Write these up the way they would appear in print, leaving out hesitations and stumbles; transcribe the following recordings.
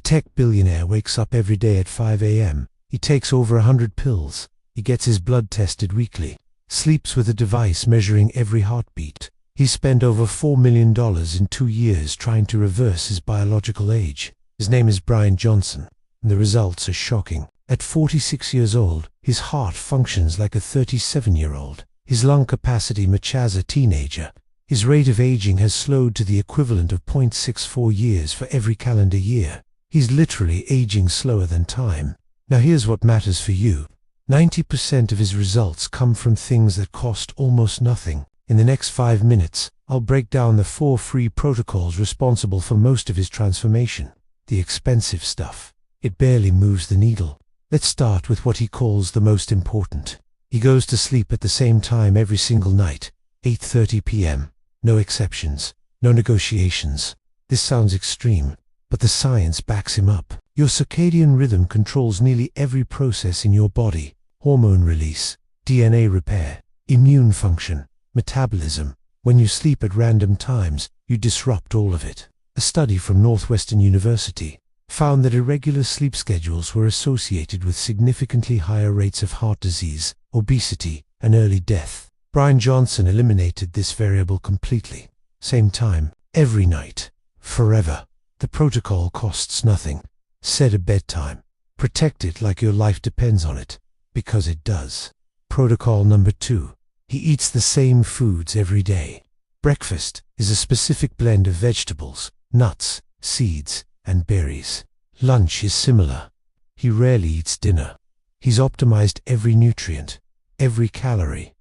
tech billionaire wakes up every day at 5 a.m. He takes over 100 pills. He gets his blood tested weekly. Sleeps with a device measuring every heartbeat. He spent over $4 million in 2 years trying to reverse his biological age. His name is Bryan Johnson, and the results are shocking. At 46 years old, his heart functions like a 37-year-old. His lung capacity matches a teenager. His rate of aging has slowed to the equivalent of 0.64 years for every calendar year. He's literally aging slower than time. Now here's what matters for you. 90% of his results come from things that cost almost nothing. In the next 5 minutes, I'll break down the 4 free protocols responsible for most of his transformation. The expensive stuff. It barely moves the needle. Let's start with what he calls the most important. He goes to sleep at the same time every single night, 8:30 p.m. No exceptions, no negotiations. This sounds extreme, but the science backs him up. Your circadian rhythm controls nearly every process in your body: hormone release, DNA repair, immune function, metabolism. When you sleep at random times, you disrupt all of it. A study from Northwestern University found that irregular sleep schedules were associated with significantly higher rates of heart disease, obesity, and early death. Bryan Johnson eliminated this variable completely. Same time, every night, forever. The protocol costs nothing. Set a bedtime. Protect it like your life depends on it, because it does. Protocol number 2. He eats the same foods every day. Breakfast is a specific blend of vegetables, nuts, seeds, and berries. Lunch is similar. He rarely eats dinner. He's optimized every nutrient, every calorie,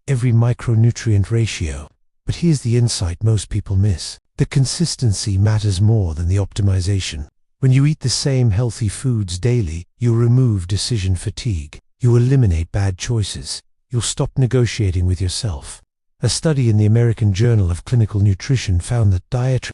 every micronutrient ratio. But here's the insight most people miss. The consistency matters more than the optimization. When you eat the same healthy foods daily, you'll remove decision fatigue. You eliminate bad choices. You'll stop negotiating with yourself. A study in the American Journal of Clinical Nutrition found that dietary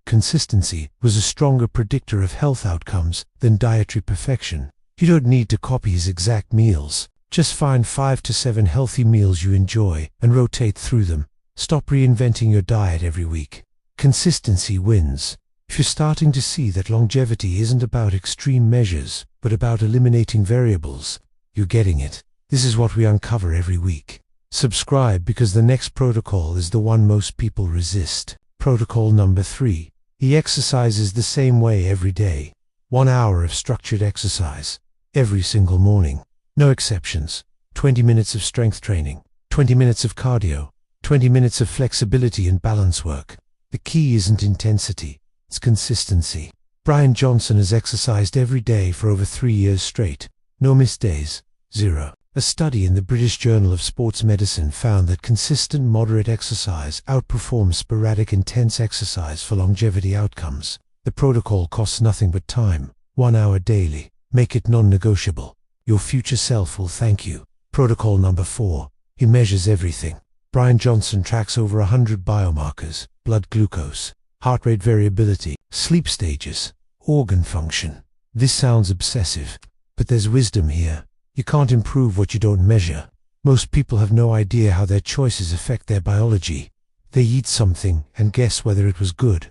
consistency was a stronger predictor of health outcomes than dietary perfection. You don't need to copy his exact meals. Just find 5 to 7 healthy meals you enjoy and rotate through them. Stop reinventing your diet every week. Consistency wins. If you're starting to see that longevity isn't about extreme measures, but about eliminating variables, you're getting it. This is what we uncover every week. Subscribe, because the next protocol is the one most people resist. Protocol number 3. He exercises the same way every day. 1 hour of structured exercise. Every single morning. No exceptions. 20 minutes of strength training. 20 minutes of cardio. 20 minutes of flexibility and balance work. The key isn't intensity, it's consistency. Bryan Johnson has exercised every day for over 3 years straight. No missed days. 0. A study in the British Journal of Sports Medicine found that consistent moderate exercise outperforms sporadic intense exercise for longevity outcomes. The protocol costs nothing but time. 1 hour daily. Make it non-negotiable. Your future self will thank you. Protocol number 4. He measures everything. Bryan Johnson tracks over 100 biomarkers: blood glucose, heart rate variability, sleep stages, organ function. This sounds obsessive, but there's wisdom here. You can't improve what you don't measure. Most people have no idea how their choices affect their biology. They eat something and guess whether it was good.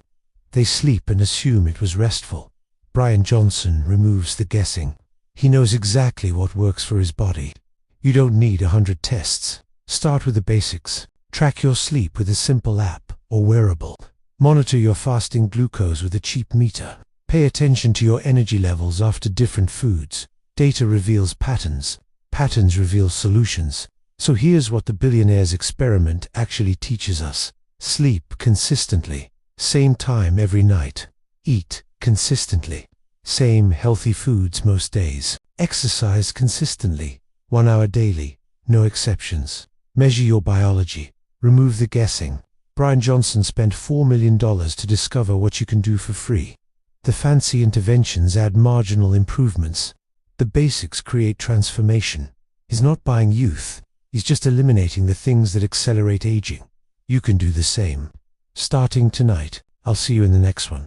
They sleep and assume it was restful. Bryan Johnson removes the guessing. He knows exactly what works for his body. You don't need 100 tests. Start with the basics. Track your sleep with a simple app or wearable. Monitor your fasting glucose with a cheap meter. Pay attention to your energy levels after different foods. Data reveals patterns. Patterns reveal solutions. So here's what the billionaire's experiment actually teaches us. Sleep consistently. Same time every night. Eat consistently. Same healthy foods most days. Exercise consistently. 1 hour daily. No exceptions. Measure your biology. Remove the guessing. Bryan Johnson spent $4 million to discover what you can do for free. The fancy interventions add marginal improvements. The basics create transformation. He's not buying youth. He's just eliminating the things that accelerate aging. You can do the same. Starting tonight. I'll see you in the next one.